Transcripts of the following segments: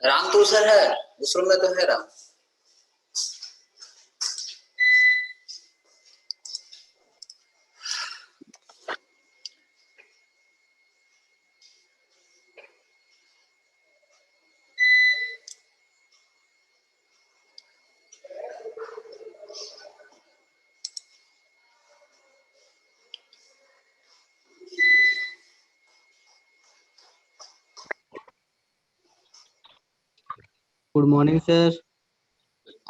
राम तो सर है उस रूम में तो है Ram. Good morning sir.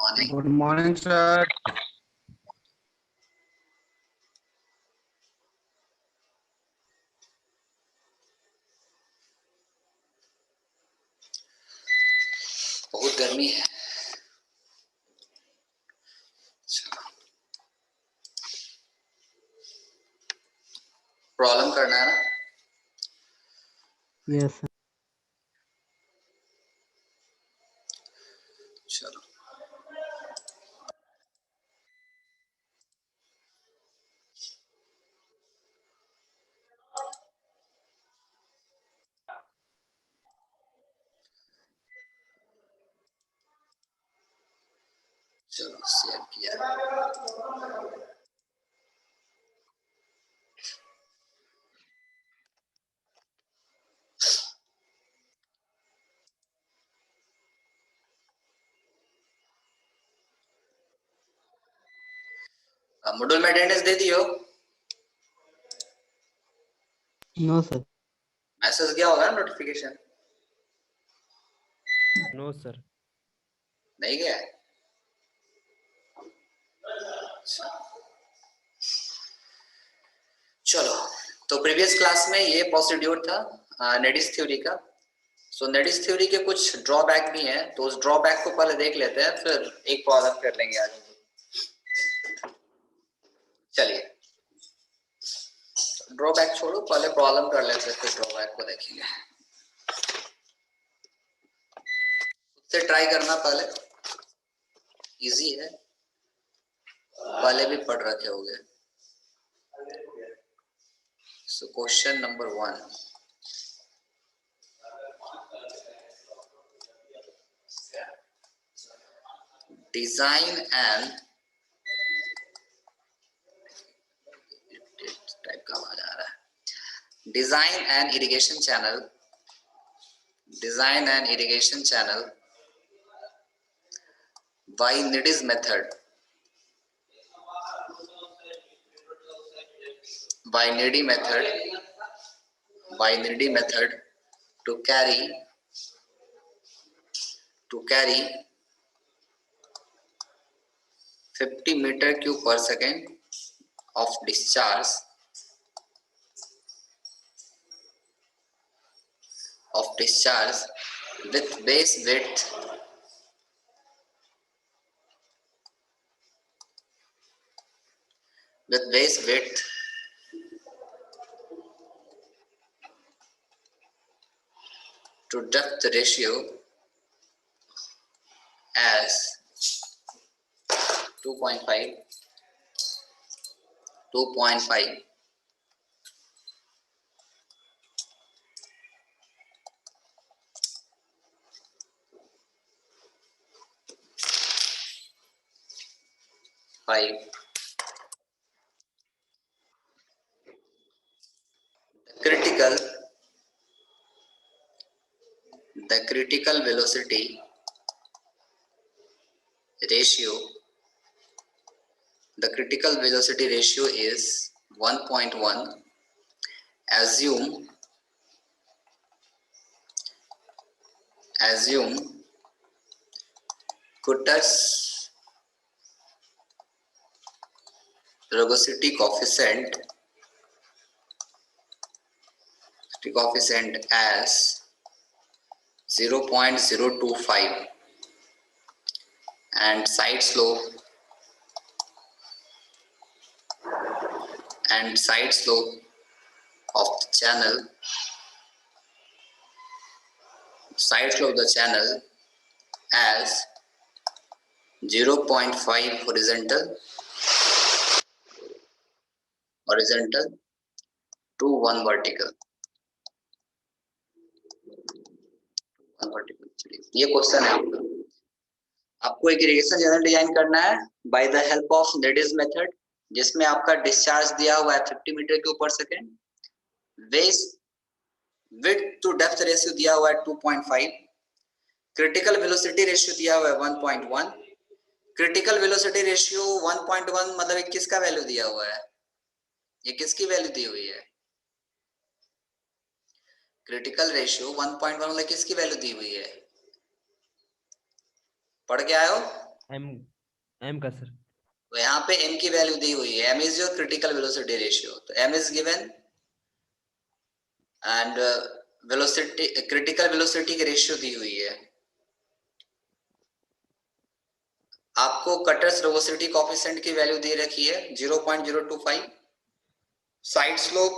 Morning. Good morning sir. बहुत गर्मी है। प्रॉब्लम करना है ना। Yes sir. चलो चलो शेयर किया। मॉड्यूल में अटेंडेंस दे दियो। No sir. मैसेज गया होगा ना नोटिफिकेशन। No sir. नहीं गया है? चलो तो प्रीवियस क्लास में ये प्रोसीड्यूर था नेडिस थ्योरी का। सो नेडिस थ्योरी के कुछ ड्रॉबैक भी हैं, तो उस ड्रॉबैक को पहले देख लेते हैं, फिर एक प्रॉब्लम कर लेंगे आज। चलिए ड्रॉबैक छोड़ो, पहले प्रॉब्लम कर लेते हैं, फिर ड्रॉबैक को देखेंगे। उससे ट्राई करना पहले, इजी है, पहले भी पढ़ रखे होंगे। So question number 1, design and type का आवाज आ रहा है। Design and irrigation channel, design and irrigation channel by Nidis method, by Nidi method, by Nidi method to carry 50 meter cube per second of discharge with base width to depth ratio as 2.5 the critical velocity ratio, the critical velocity ratio is 1.1. Assume Cutter's rugosity coefficient as 0.025 and side slope of the channel as 0.5 horizontal to 1 vertical. ये question है आपका। आपको एक irrigation channel design करना है by the help of Kennedy's method, जिसमें आपका discharge दिया हुआ है 50 मीटर क्यूब पर second, west width to depth ratio दिया हुआ है 2.5, क्रिटिकल वेलोसिटी रेशियो दिया हुआ है 1.1। क्रिटिकल वेलोसिटी रेशियो 1.1 मतलब ये किसका वैल्यू दिया हुआ है, ये किसकी वैल्यू दी हुई है? क्रिटिकल रेशियो 1.1 मतलब किसकी वैल्यू दी हुई है? पढ़ के आए हो? एम का सर। तो यहाँ पे m की वैल्यू दी हुई है, m is your critical velocity ratio, तो m is given and velocity critical velocity की रेशियो दी हुई है। आपको कटर्स वेलोसिटी कोएफिशिएंट की वैल्यू दे रखी है 0.025, side slope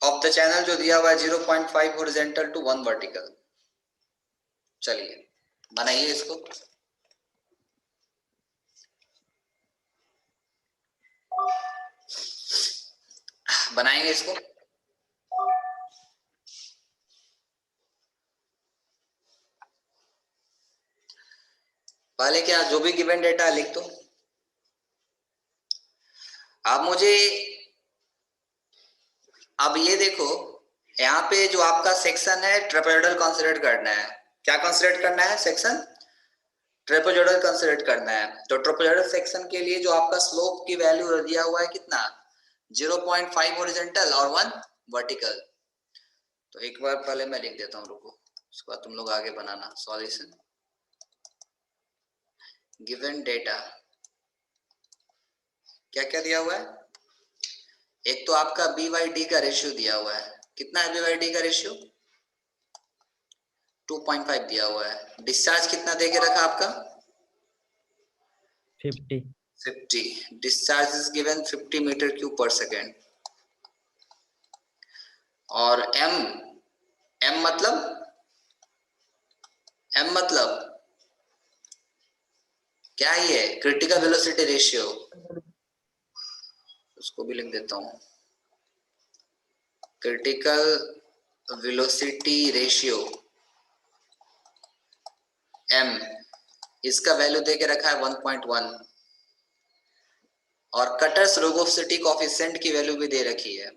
of the channel जो दिया हुआ है 0.5 हॉरिजॉन्टल टू 1 वर्टिकल। चलिए बनाइए इसको। बनाएंगे इसको। पहले क्या जो भी गिवन डेटा लिख दो। अब मुझे अब ये देखो, यहाँ पे जो आपका सेक्शन है ट्रेपेजॉइडल कंसीडर करना है। क्या कंसीडर करना है? सेक्शन ट्रेपेजॉइडल कंसीडर करना है। तो ट्रेपेजॉइडल सेक्शन के लिए जो आपका स्लोप की वैल्यू दिया हुआ है कितना? 0.5 हॉरिजॉन्टल और 1 वर्टिकल। तो एक बार पहले मैं लिख देता हूँ, रुको, उसके बाद तुम लोग आगे बनाना। सॉल्यूशन गिवन डेटा क्या क्या दिया हुआ है? एक तो आपका BYD का रेशियो दिया हुआ है। कितना है BYD का रेशियो? 2.5 दिया हुआ है। डिस्चार्ज कितना दे के रखा आपका? 50। Discharge is given 50 metre cube पर सेकेंड। और m मतलब क्या ही है? Critical velocity ratio. उसको भी लिख देता हूं, क्रिटिकल वेलोसिटी रेशियो m, इसका वैल्यू दे के रखा है 1.1 और कटर्स वेलोसिटी कोएफिशिएंट की वैल्यू भी दे रखी है।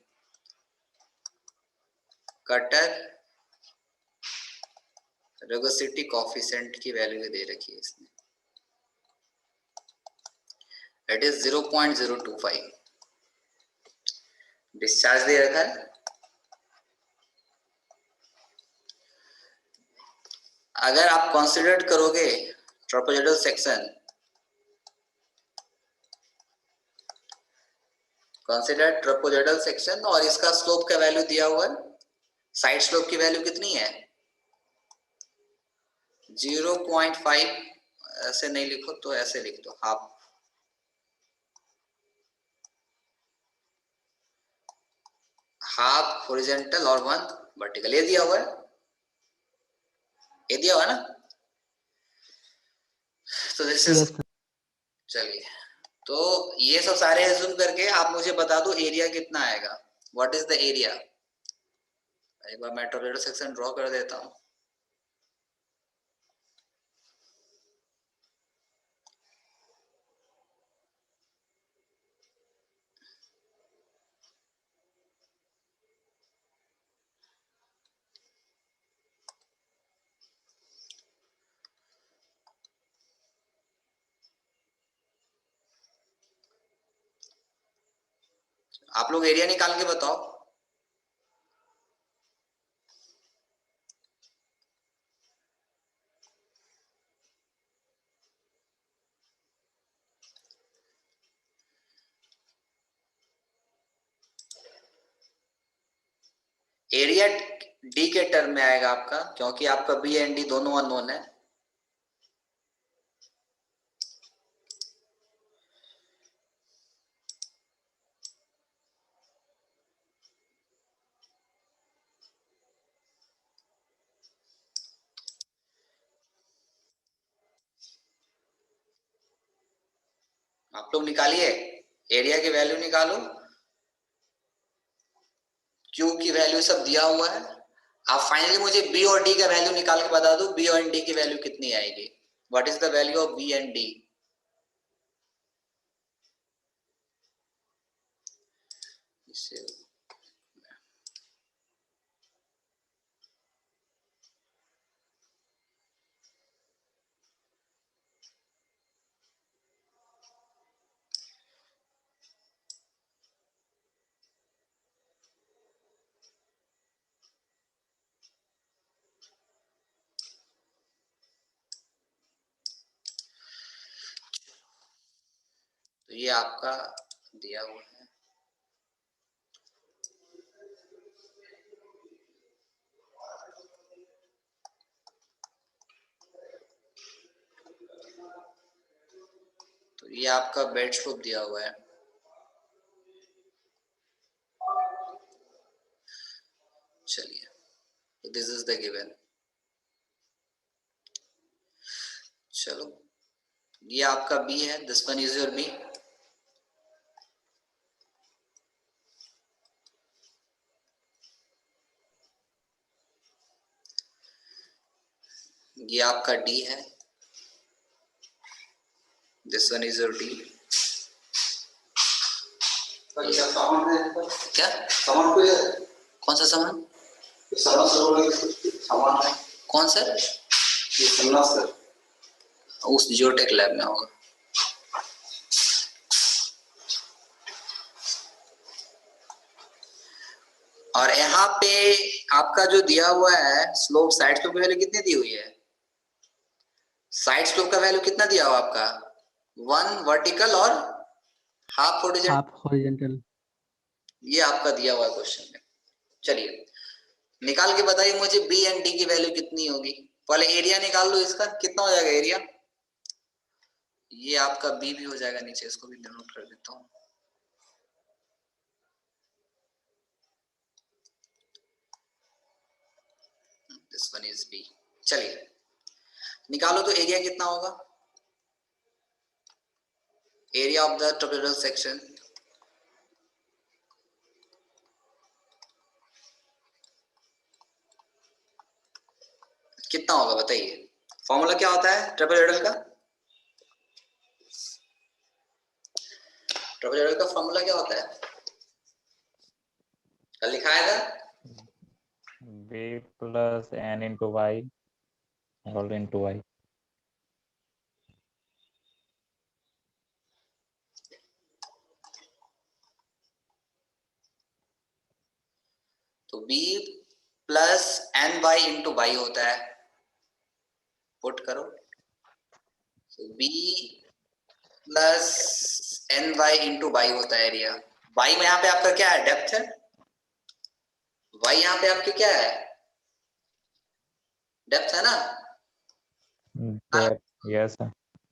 कटर वेलोसिटी कोएफिशिएंट की वैल्यू भी दे रखी है इसने, इट इज 0.025। डिस्चार्ज दे रखा है। अगर आप कंसीडर करोगे trapezoidal section, consider trapezoidal section और इसका स्लोप का वैल्यू दिया हुआ है, साइड स्लोप की वैल्यू कितनी है? 0.5। ऐसे नहीं लिखो तो ऐसे लिख दो, हाफ हॉरिजॉन्टल और 1 वर्टिकल। ये दिया हुआ है, ये दिया हुआ है ना? तो दिस इज, चलिए, तो ये सब सारे एज्यूम करके आप मुझे बता दो एरिया कितना आएगा। What is the area? एक बार मैं ट्रेपेजॉइडल सेक्शन ड्रॉ कर देता हूं। आप लोग एरिया निकाल के बताओ। एरिया डी के टर्म में आएगा आपका, क्योंकि आपका बी एंड डी दोनों अननोन है। आप लोग निकालिए, एरिया की वैल्यू निकालो। क्यू की वैल्यू सब दिया हुआ है, आप फाइनली मुझे बी और डी का वैल्यू निकाल के बता दो, बी और डी की वैल्यू कितनी आएगी। What is the value of b and d? तो ये आपका दिया हुआ है, तो ये आपका बेड स्लोप दिया हुआ है। चलिए, तो दिस इज द गिवन। चलो, ये आपका बी है, this one is your b. ये आपका डी है, this one is your d. क्या सामान? कोई कौन सा सामान? सामान है कौन सर? ये सर उस जियोटेक लैब में होगा। और यहाँ पे आपका जो दिया हुआ है स्लोप, साइड स्लोप की वैल्यू कितनी दी हुई है? साइड स्लोप का वैल्यू कितना दिया हुआ आपका? 1 वर्टिकल और हाफ हॉरिजॉन्टल। ये आपका दिया हुआ है क्वेश्चन में। चलिए, निकाल के बताइए मुझे बी एंड डी की वैल्यू कितनी होगी। पहले एरिया निकाल लो, इसका कितना हो जाएगा एरिया? ये आपका बी भी हो जाएगा नीचे, इसको भी नोट कर देता हूँ। This one is b. चलिए निकालो तो एरिया कितना होगा? Area of the trapezoidal section कितना होगा बताइए। फॉर्मूला क्या होता है ट्रापेजोइडल का? ट्रापेजोइडल का फॉर्मूला क्या होता है? कल लिखाया था b plus n into y all into y। तो b plus n y into y होता है। पुट करो, तो b plus n y into y होता है एरिया। वाई में यहाँ पे आपका क्या है? डेप्थ है। वाई यहाँ पे आपकी क्या है? डेप्थ है ना? Yes sir.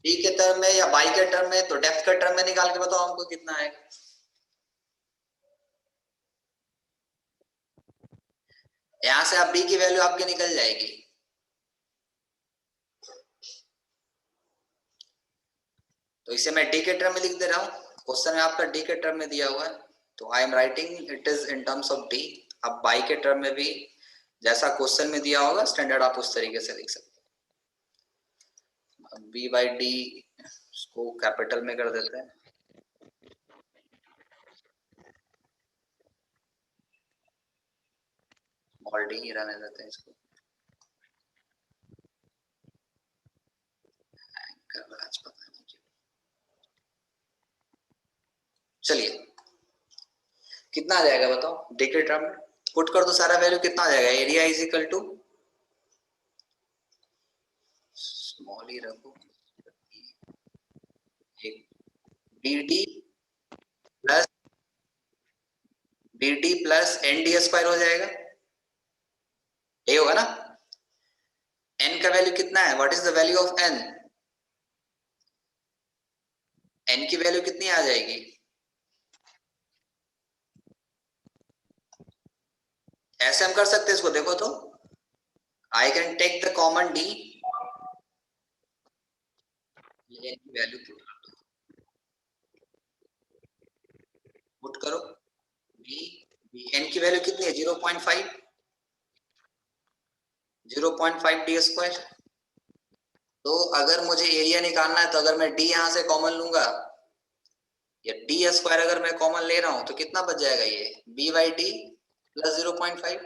डी के टर्म में या वाई के टर्म में? तो डेप्थ के टर्म में निकाल के बताओ हमको कितना आएगा। यहां से आप बी की वैल्यू आपकी निकल जाएगी। तो इसे मैं डी के टर्म में लिख दे रहा हूँ, क्वेश्चन में आपका डी के टर्म में दिया हुआ है, तो I am writing it is in terms of D. अब बाई के टर्म में भी जैसा क्वेश्चन में दिया होगा स्टैंडर्ड आप उस तरीके से लिख सकते हैं। बी बाई डी इसको कैपिटल में कर देते हैं, स्मॉल डी ही रहने देते हैं इसको। पता नहीं क्यों। चलिए कितना आ जाएगा बताओ डी के टर्म में? पुट कर दो सारा वैल्यू, कितना आ जाएगा? Area is equal to, small ही रखो, B D plus N D square हो जाएगा, ये होगा ना? एन का वैल्यू कितना है? What is the value of n? N की वैल्यू कितनी आ जाएगी? ऐसे हम कर सकते हैं इसको, देखो तो I can take the common d, n की वैल्यू पुट करो, बी एन की वैल्यू कितनी है? 0.5। 0.5 डी स्क्वायर। तो अगर मुझे एरिया निकालना है तो अगर मैं डी यहां से कॉमन लूंगा या डी स्क्वायर अगर मैं कॉमन ले रहा हूं तो कितना बच जाएगा, ये बी बाई डी प्लस 0.5।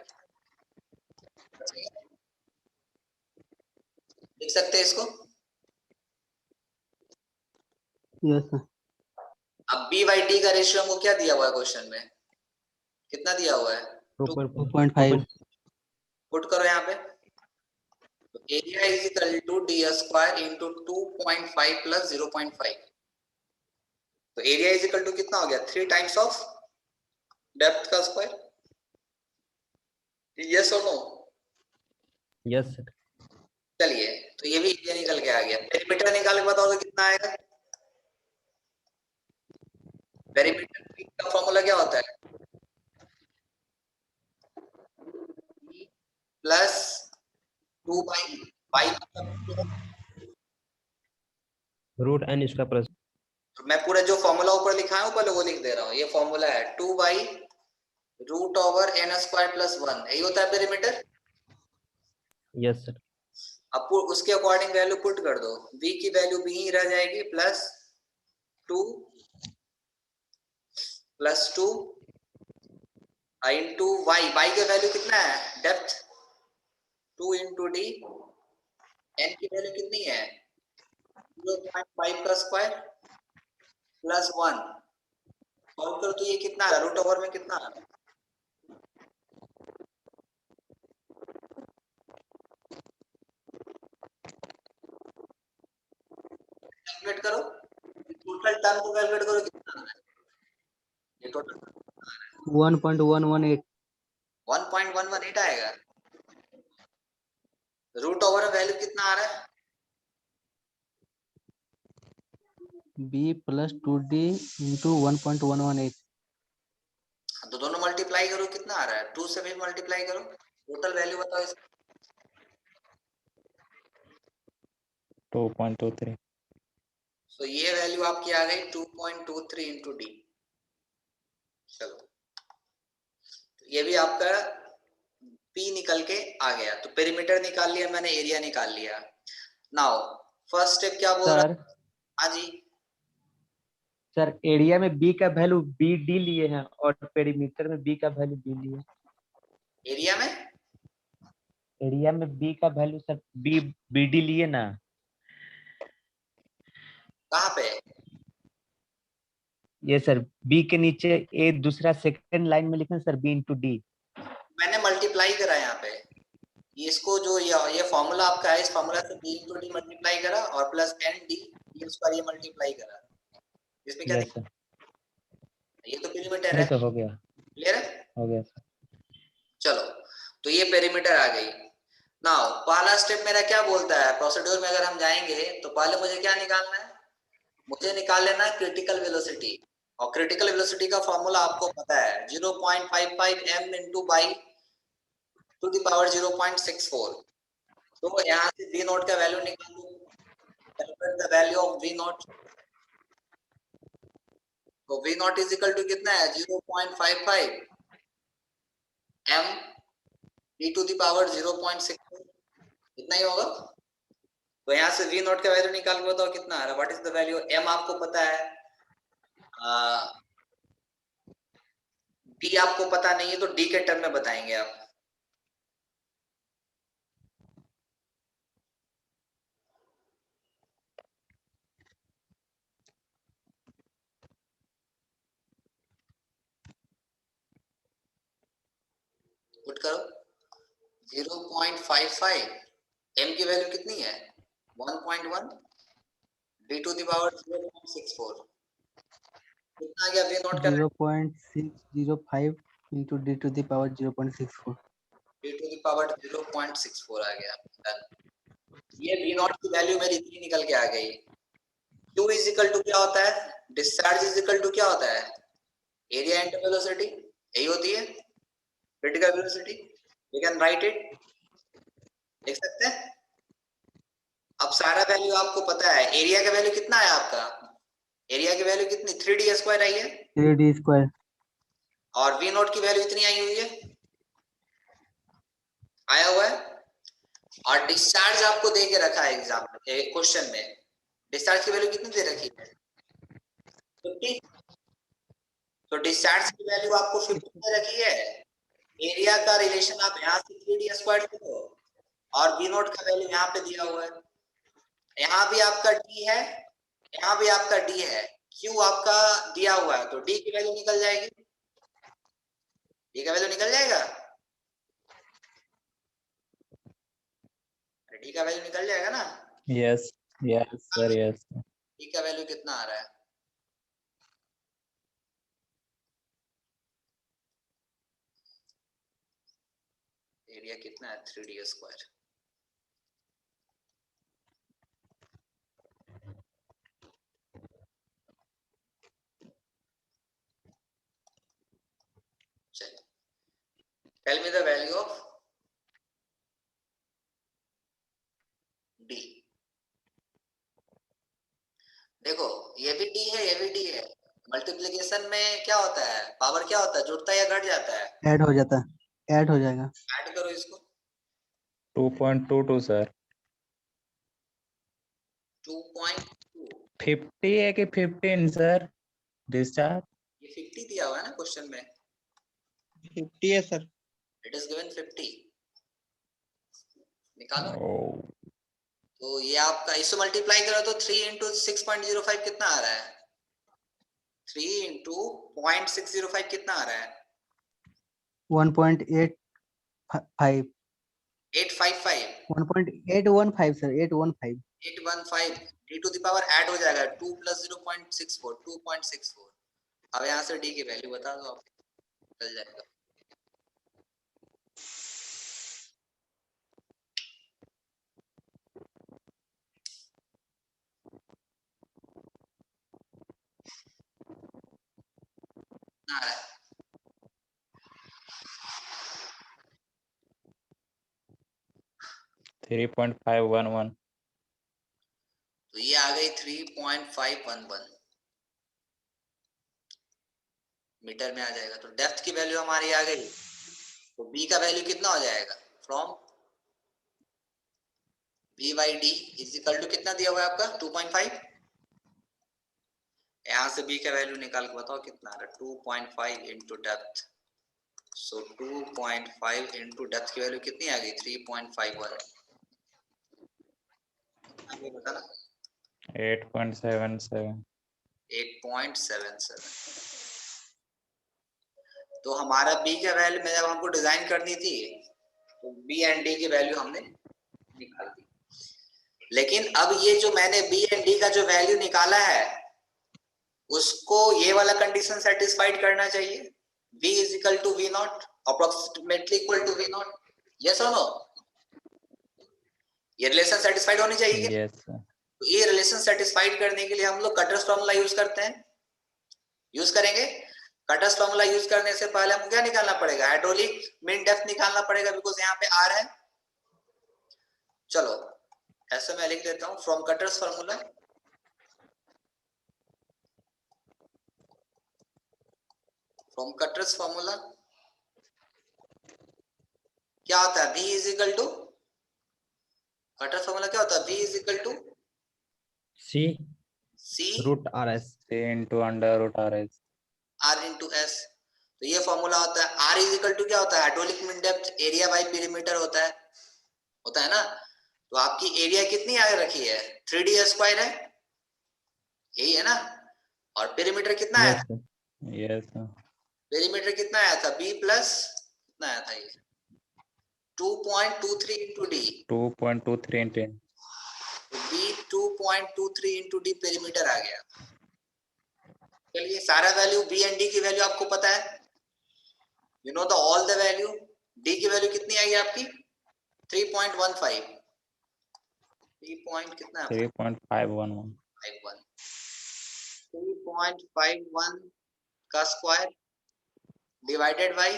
देख सकते हैं इसको। Yes sir. अब बी बाई डी का रेशियो हमको क्या दिया हुआ है क्वेश्चन में, कितना दिया हुआ है, 2.5। पुट करो यहाँ पे। तो area is equal to d square into 2.5 plus 0.5। तो एरिया इज इक्वल टू कितना हो गया, 3 टाइम्स ऑफ डेप्थ का स्क्वायर। यस और नो? Yes sir. चलिए, तो ये भी एरिया निकल के आ गया। पेरीमीटर निकाल के बताओ तो कितना आएगा। पेरीमीटर का फॉर्मूला क्या होता है, प्लस 2 बाई रूट एन इसका प्लस। तो मैं पूरा जो फॉर्मूला ऊपर लिखा है पहले वो लिख दे रहा हूँ। ये फॉर्मूला है 2 by root over n square plus 1, यही होता है पेरीमीटर। Yes sir. अब उसके अकॉर्डिंग वैल्यू पुट कर दो। v की वैल्यू भी ही रह जाएगी प्लस 2 इंटू वाई। वाई का वैल्यू कितना है, डेप्थ 2 इंटू डी। एन की वैल्यू कितनी है 0.5 का स्क्वायर प्लस 1। सॉल्व करो तो ये कितना है, रूट ओवर में कितना है, कैलकुलेट करो। टोटल टर्म को कैलकुलेट करो कितना आ रहा है। ये टोटल 1.118। 1.118 आएगा। रूट ओवर में वैल्यू कितना आ रहा है, b प्लस 2d इंटू 1.118। तो दोनों मल्टीप्लाई करो कितना आ रहा है, 2 से भी मल्टीप्लाई करो। टोटल वैल्यू बताओ इसका। 2.23। तो ये वैल्यू आपकी आ गई 2.23 इंटू डी। चलो, तो ये भी आपका P निकल के आ गया। तो पेरीमीटर निकाल लिया मैंने, एरिया निकाल लिया। नाउ फर्स्ट स्टेप क्या बोल रहा है। हाँ जी, सर एरिया में बी का वैल्यू बी डी लिए हैं और पेरीमीटर में बी का वैल्यू बी लिए। एरिया में बी का value sir b b d लिए ना। कहाँ पे, ये सर बी के नीचे ए दूसरा सेकंड लाइन में लिखे सर बी इंटू डी। मैंने मल्टीप्लाई करा यहाँ पे। इसको जो ये फॉर्मूला आपका है, इस फॉर्मूला से b इंटू डी मल्टीप्लाई करा और प्लस एन डी ये मल्टीप्लाई करा। इसमें क्या यस सर। ये तो पेरीमीटर नहीं है। तो हो गया, क्लियर है। हो गया सर। चलो, तो ये पेरीमीटर आ गई। नाउ पहला स्टेप मेरा क्या बोलता है, प्रोसीड्यूर में अगर हम जाएंगे तो पहले मुझे क्या निकालना है, मुझे निकाल लेना है क्रिटिकल वेलोसिटी। और क्रिटिकल वेलोसिटी का फॉर्मूला आपको पता है 0.55 m into by two the power 0.64। तो यहाँ से v नॉट का वैल्यू निकाल दो, calculate the value of v nought. तो v nought is equal to कितना है 0.55 m e to the power 0.64, इतना ही होगा। तो यहाँ से v नॉट का वैल्यू निकाल के बताओ कितना आ रहा है, what is the value. m आपको पता है, d आपको पता नहीं है, तो d के टर्म में बताएंगे आप। पुट करो 0.55 m की वैल्यू कितनी है 1.1 d टू द पावर 0.64 कितना आ गया v नॉट का 0.605 into d to the power 0.64। d to the power 0.64 आ गया। डन। ये v नॉट की वैल्यू मेरी इतनी निकल के आ गई। q इज इक्वल टू क्या होता है, डिस्चार्ज इज इक्वल टू क्या होता है, एरिया इंटू वेलोसिटी, यही होती है critical velocity. We can write it, देख सकते हैं। अब सारा वैल्यू आपको पता है। एरिया का वैल्यू कितना है आपका, एरिया की वैल्यू कितनी 3d स्क्वायर आई है 3d स्क्वायर। और v नॉट की वैल्यू इतनी आई हुई है, आया हुआ है। और डिस्चार्ज आपको दे के रखा है एग्जाम में, क्वेश्चन में डिस्चार्ज की वैल्यू कितनी दे रखी है 50। तो डिस्चार्ज की वैल्यू आपको 50 दे रखी है। एरिया का रिलेशन आप यहाँ से 3d स्क्वायर लो और b नोट का वैल्यू यहाँ पे दिया हुआ है, यहाँ भी आपका d है, यहाँ भी आपका d है, q आपका दिया हुआ है, तो d की वैल्यू निकल जाएगी, d का वैल्यू निकल जाएगा, d का वैल्यू निकल जाएगा ना। Yes, yes, sir, yes. d का वैल्यू कितना आ रहा है, एरिया कितना है 3d स्क्वायर, चलिए tell me the value of d। देखो ये भी d है, ये भी d है, मल्टीप्लिकेशन में क्या होता है, पावर क्या होता है, जुड़ता है या घट जाता है, ऐड हो जाता है, ऐड हो जाएगा। ऐड करो इसको 2.22, sir. 2.2, 50 है कि 15, sir? Discharge? ये 50 दिया हुआ है ना क्वेश्चन में, 50 है सर। इट इज गिवन 50, निकालो। Oh, तो ये आपका इससे मल्टीप्लाई करो तो 3 इंटू 6.05 कितना आ रहा है, 3 इंटू 0.605 कितना आ रहा है, 1.85 855, 1.815 sir, 815। 815 d to the power add हो जाएगा 2 प्लस 0.64, 2.64। अब यहाँ से d की वैल्यू बता दो, आप चल जाएगा। कितना आ रहा है, 3.511. तो ये आ गई 3.511 मीटर में आ जाएगा। तो डेप्थ की वैल्यू हमारी आ गई, तो b का वैल्यू कितना हो जाएगा, from v by d is equal to कितना दिया हुआ है आपका 2.5, यहाँ से b का वैल्यू निकाल के बताओ कितना आ रहा है, 2.5 इंटू डेप्थ, सो 2.5 इंटू डेप्थ की वैल्यू कितनी आ गई 3.51, आगे बताना 8.77. 8.77। तो हमारा b का वैल्यू में जब हमको डिजाइन करनी थी तो b एंड d की वैल्यू हमने निकाल दी, लेकिन अब ये जो मैंने b एंड d का जो वैल्यू निकाला है उसको ये वाला कंडीशन सेटिस्फाइड करना चाहिए, v is equal to v naught approximately equal to v naught, yes और नो, ये रिलेशन सेटिस्फाइड होनी चाहिए। Yes, sir. तो ये रिलेशन सेटिस्फाइड करने के लिए हम लोग कटर्स फार्मूला यूज करते हैं, यूज करेंगे। कटर्स फार्मूला यूज करने से पहले हमको क्या निकालना पड़ेगा, हाइड्रोलिक मीन डेप्थ निकालना पड़ेगा, बिकॉज यहाँ पे r है। चलो ऐसे मैं लिख देता हूँ, फ्रॉम कटर्स फार्मूला क्या होता है, v is equal to, Kutter's formula क्या होता है, v is equal to C c root RS. C into under root RS. r into s। तो ये फॉर्मूला होता है, r इज इक्वल टू क्या होता है, hydraulic mean depth area bye perimeter होता है ना। तो आपकी एरिया कितनी आगे रखी है 3d स्क्वायर है, यही है ना, और पेरीमीटर कितना आया Yes, था, sir. Yes, sir. पेरीमीटर कितना आया था b प्लस कितना आया था, ये 2.23 into D, 2.23 into. b 2.23 into D perimeter आ गया। चलिए सारा वैल्यू b एंड d की वैल्यू आपको पता है, you know the all the value, d की वैल्यू कितनी आई आपकी 3.15, 3 कितना है 3.511. 3.51 का स्क्वायर डिवाइडेड बाय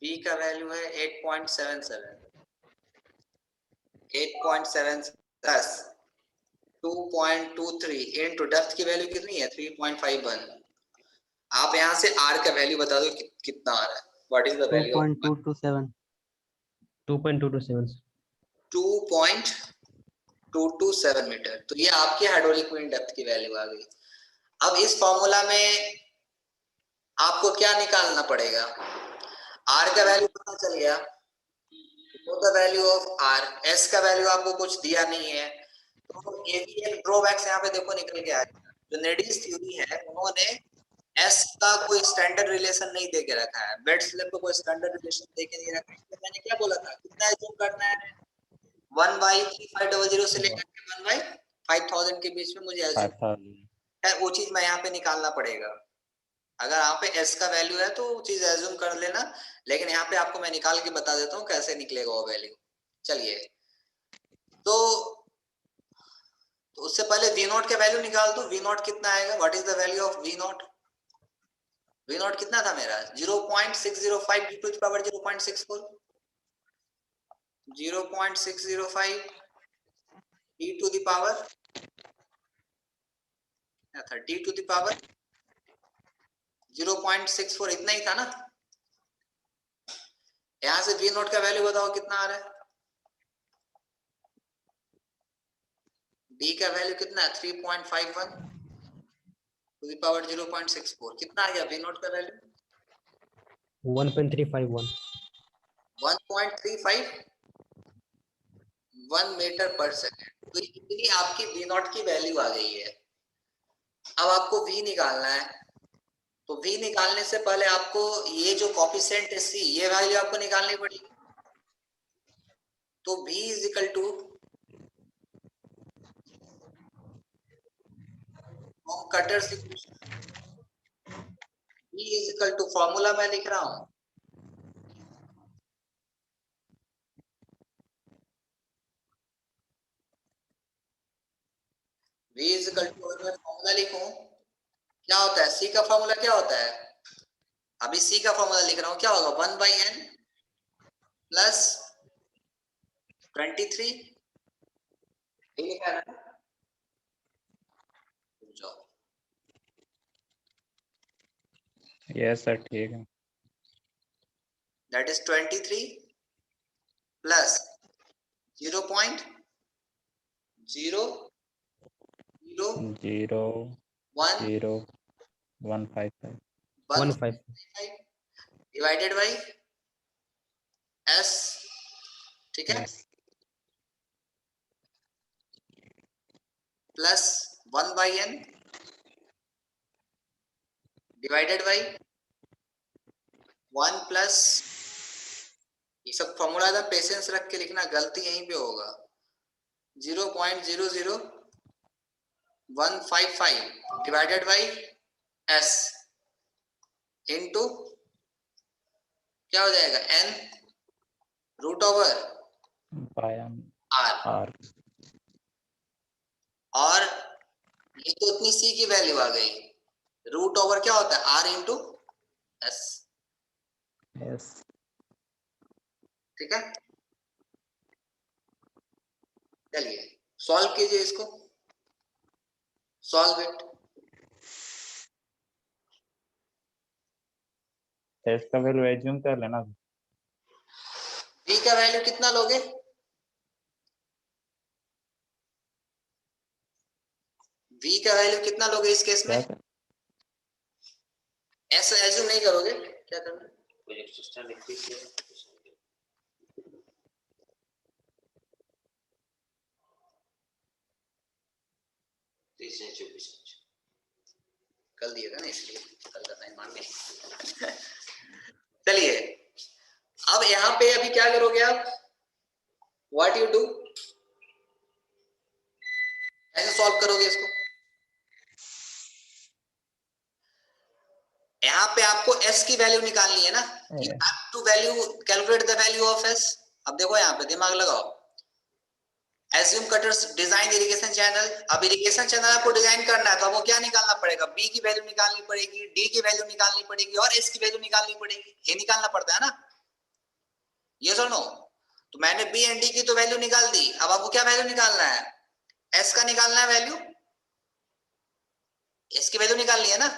b का वैल्यू है 8.77, 8.7 2.23 इनटू डेप्थ की वैल्यू कितनी है 3.51। आप यहां से r का वैल्यू बता दो कितना आ रहा है, what is the value of 2.227। 2.227. 2.227 metre. तो ये आपकी हाइड्रोलिक विंड डेप्थ की वैल्यू आ गई। अब इस फॉर्मूला में आपको क्या निकालना पड़ेगा? आर का वैल्यू पता चल गया, know the value of r. S का वैल्यू आपको कुछ दिया नहीं है, तो एवीएल ड्रॉबैक्स यहाँ पे देखो निकल के आ गया। जो नेडिस थ्योरी है उन्होंने एस का कोई स्टैंडर्ड रिलेशन नहीं दे के रखा है, बेड स्लैब को कोई स्टैंडर्ड रिलेशन दे के नहीं रखा है। मैंने क्या बोला था, कितना एज्यूम करना है? 1/3500 से लेकर के 1/5000 के बीच में मुझे एज्यूम 5000 है, वो चीज मैं यहाँ पे निकालना पड़ेगा। अगर यहाँ पे एस का वैल्यू है तो वो चीज एज्यूम कर लेना, लेकिन यहाँ पे आपको मैं निकाल के बता देता हूँ कैसे निकलेगा वो वैल्यू। चलिए, तो उससे पहले वी नॉट का वैल्यू निकाल दो। वी नॉट कितना आएगा? What is the value of v naught? V naught कितना था मेरा? 0.605 d to the power 0.64, 0.605 d to the power क्या था? डी टू द पावर 0.64, इतना ही था ना। यहां से वी नॉट का वैल्यू बताओ कितना आ रहा है? डी का वैल्यू कितना है? 3.51 टू द पावर 0.64। कितना आ गया वी नॉट का वैल्यू? 1.351 1.351 मीटर पर सेकेंड। तो इतनी आपकी वी नॉट की वैल्यू आ गई है। अब आपको वी निकालना है, तो वी निकालने से पहले आपको ये जो कोफिशिएंट है सी, ये वैल्यू आपको निकालनी पड़ेगी। तो v is equal to Kutter's equation, v is equal to, formula मैं लिख रहा हूं, v इज इक्वल टू, अगर मैं फॉर्मूला लिखूं क्या होता है? c का फॉर्मूला क्या होता है? अभी c का फॉर्मूला लिख रहा हूं, क्या होगा? 1/n प्लस 23, ये लिखा है ना? जाओ, यस सर ठीक है। that is 23 plus 0.000155 1.5 divided by s, ठीक है, Yes. Plus 1/n divided by 1 plus, ये सब फॉर्मूला था, पेशेंस रख के लिखना, गलती यहीं पे होगा। 0.00155 डिवाइडेड बाई s इनटू क्या हो जाएगा? n root over by r। R. और ये तो इतनी c की वैल्यू आ गई, रूट ओवर क्या होता है? r into s, Yes. ठीक है। चलिए सॉल्व कीजिए इसको, सॉल्व इट। S का वैल्यू एज्यूम कर लेना। v का वैल्यू कितना लोगे? v का वैल्यू कितना लोगे इस केस में? क्या ऐसा एज्यूम नहीं करोगे, क्या करना? प्रोजेक्ट सिस्टम लिख दीजिए। कल दिएगा ना, इसलिए कल का टाइम मान नहीं। चलिए, अब यहाँ पे अभी क्या करोगे आप? व्हाट यू डू, ऐसे सॉल्व करोगे इसको। यहाँ पे आपको s की वैल्यू निकालनी है ना, you have to value calculate the value of s। अब देखो यहाँ पे दिमाग लगाओ, assume Kutter's design irrigation channel. अब इरिगेशन चैनल आपको डिजाइन करना है तो आपको क्या निकालना पड़ेगा? b की वैल्यू निकालनी पड़ेगी, d की वैल्यू निकालनी पड़ेगी और s की वैल्यू निकालनी पड़ेगी। ये निकालना पड़ता है ना, ये सुनो। तो मैंने b एंड d की तो वैल्यू निकाल दी, अब आपको क्या वैल्यू निकालना है? s का निकालना है वैल्यू, s की वैल्यू निकालनी है ना।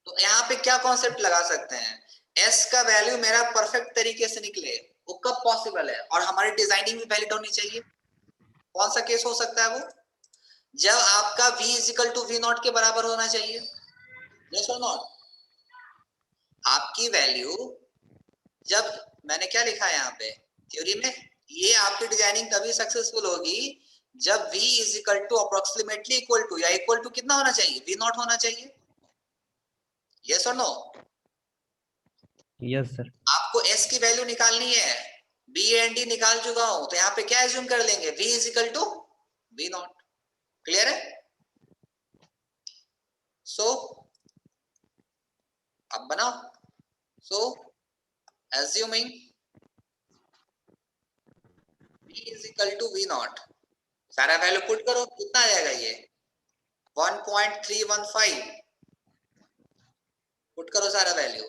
तो यहाँ पे क्या कॉन्सेप्ट लगा सकते हैं? s का वैल्यू मेरा परफेक्ट तरीके से निकले वो कब पॉसिबल है? और हमारी डिजाइनिंग भी वैलिड होनी चाहिए। कौन सा केस हो सकता है वो? जब आपका v is equal to v naught के बराबर होना चाहिए। यस और नॉट? आपकी वैल्यू, जब मैंने क्या लिखा है यहाँ पे थ्योरी में, ये आपकी डिजाइनिंग तभी सक्सेसफुल होगी जब v is equal to approximately equal to या इक्वल टू कितना होना चाहिए? v नॉट होना चाहिए। यस और नो? Yes, sir. आपको s की वैल्यू निकालनी है, b एंड d निकाल चुका हूं, तो यहाँ पे क्या एज्यूम कर लेंगे? v is equal to v naught. Clear है? सो अब बनाओ। So assuming v is equal to v naught, सारा वैल्यू पुट करो, कितना आ जाएगा ये? 1.315 पुट करो सारा वैल्यू।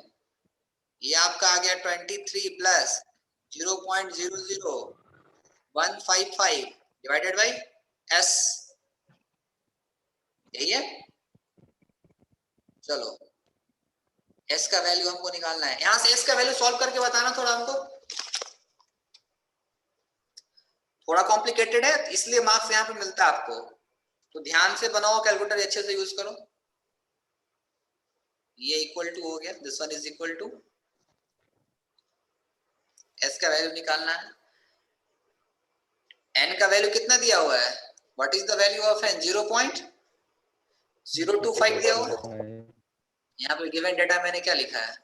ये आपका आ गया 23 प्लस 0.00155 डिवाइडेड बाई s। यही है। चलो s का वैल्यू हमको निकालना है। यहां से s का वैल्यू सॉल्व करके बताना थोड़ा हमको, थोड़ा कॉम्प्लिकेटेड है इसलिए मार्क्स यहाँ पे मिलता है आपको, तो ध्यान से बनाओ, कैलकुलेटर अच्छे से यूज करो। ये इक्वल टू हो गया, this one is equal to, s का वैल्यू निकालना है। n का वैल्यू कितना दिया हुआ है? What is the value of n? 0.025 दिया हुआ है। यहाँ पे गिवन डेटा मैंने क्या लिखा है?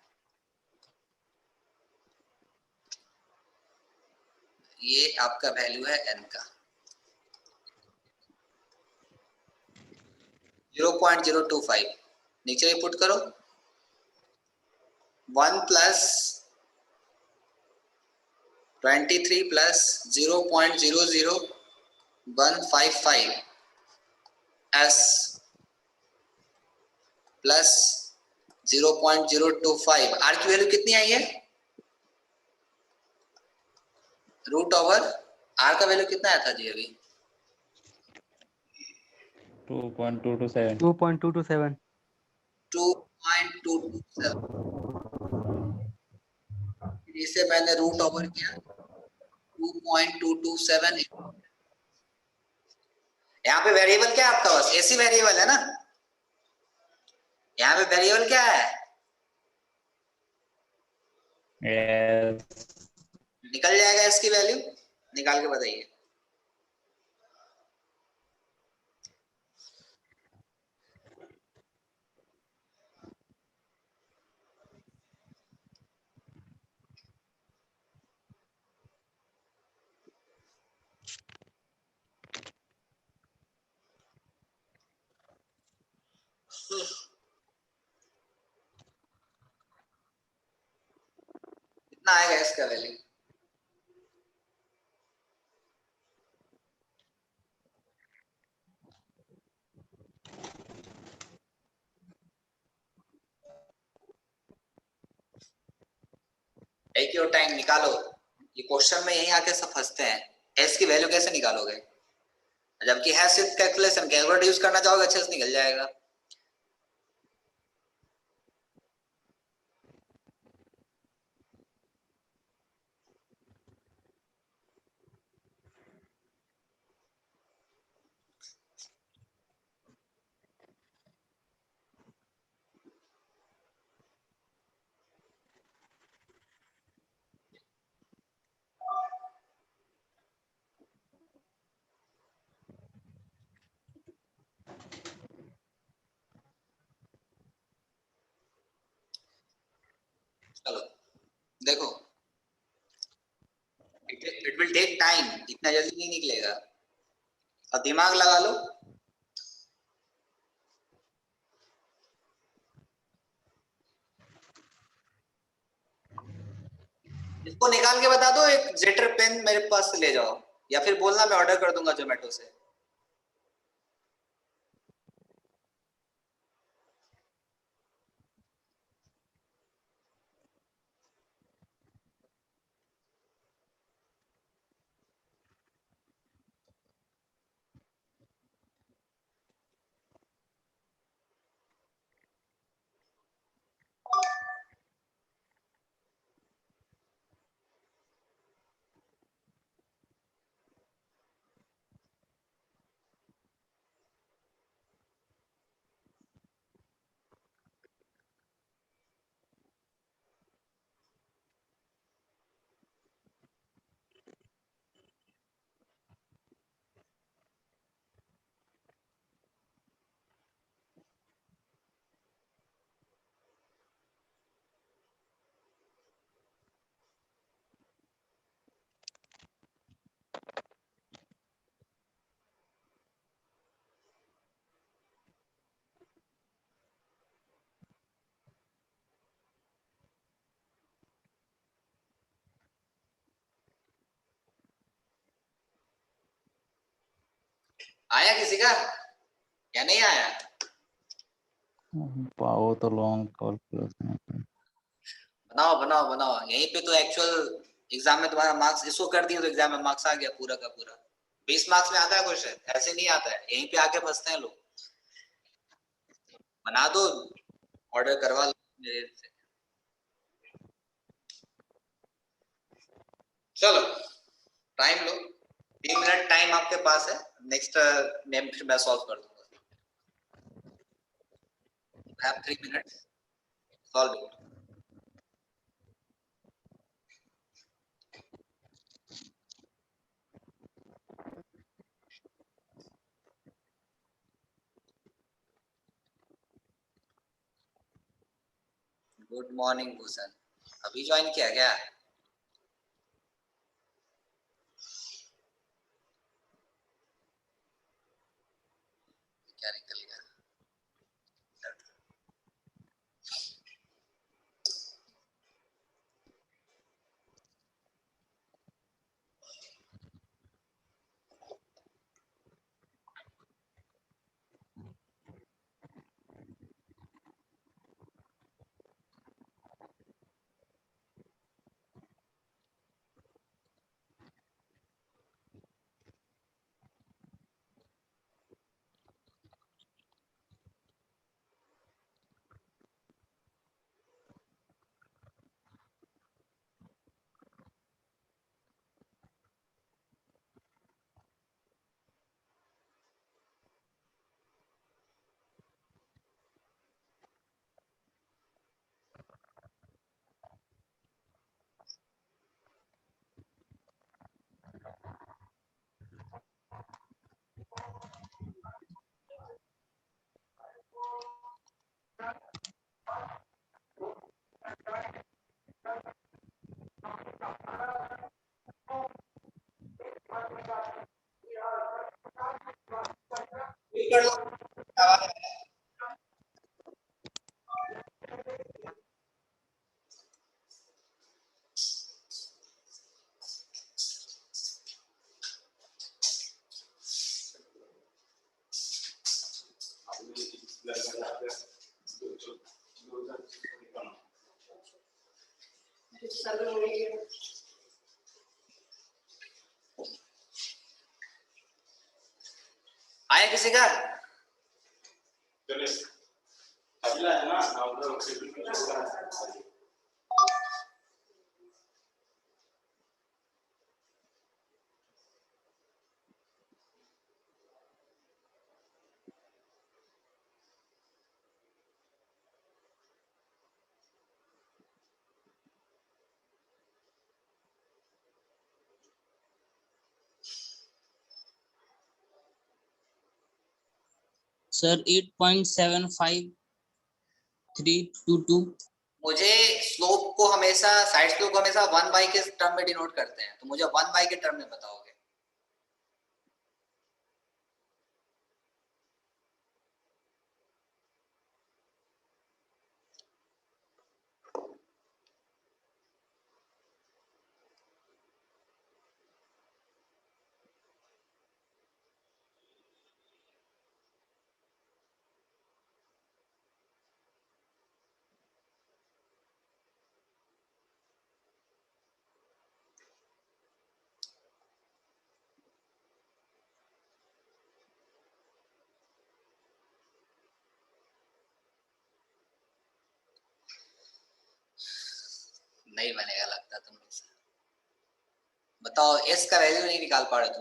ये आपका वैल्यू है n का 0.025। नीचे पुट करो, 1 plus 23 plus 0.00155 s plus 0.025। r की वैल्यू कितनी आई है? रूट ओवर r का वैल्यू कितना आया था जी अभी? 2.227. 2.227. 2.227। इसे मैंने रूट ओवर किया 2.227। यहाँ पे वेरिएबल क्या है आपका? बस ऐसी वेरिएबल है ना, यहाँ पे वेरिएबल क्या है? Yes. निकल जाएगा इसकी वैल्यू, निकाल के बताइए। कितना आएगा इसका वैल्यू? टेक योर टाइम, निकालो। ये क्वेश्चन में यही आके सब फंसते हैं, एस की वैल्यू कैसे निकालोगे? जबकि है सिर्फ कैलकुलेशन, कैलकुलेटर यूज करना चाहोगे अच्छे से निकल जाएगा। चलो देखो, इट विल टेक टाइम, इतना जल्दी नहीं निकलेगा, और दिमाग लगा लो। इसको निकाल के बता दो, एक जेटर पेन मेरे पास से ले जाओ, या फिर बोलना मैं ऑर्डर कर दूंगा जोमेटो से। आया किसी का या नहीं आया? पाओ तो लॉन्ग कैलकुलेशन। बनाओ बनाओ बनाओ, यहीं पे तो एक्चुअल एग्जाम में तुम्हारा मार्क्स इसको कर दिए तो एग्जाम में मार्क्स आ गया पूरा का पूरा। 20 मार्क्स में आता है क्वेश्चन, ऐसे नहीं आता है, यहीं पे आके फंसते हैं लोग। बना दो, ऑर्डर करवा लो मेरे से। चलो टाइम लो, 3 मिनट टाइम आपके पास है। नेक्स्ट मैं सॉल्व कर दूंगा। Have 3 minutes, solve it. Good morning Bhushan, अभी ज्वाइन किया क्या? क्या निकल गया? कर लो। आया किसी का? सर 8.75322। मुझे स्लोप को हमेशा, साइड स्लोप को हमेशा 1 बाई के टर्म में डिनोट करते हैं, तो मुझे 1 बाई के टर्म में बताओगे। नहीं बनेगा लगता तुम लोग से। बताओ, एस का वैल्यू नहीं निकाल पा रहे तुम।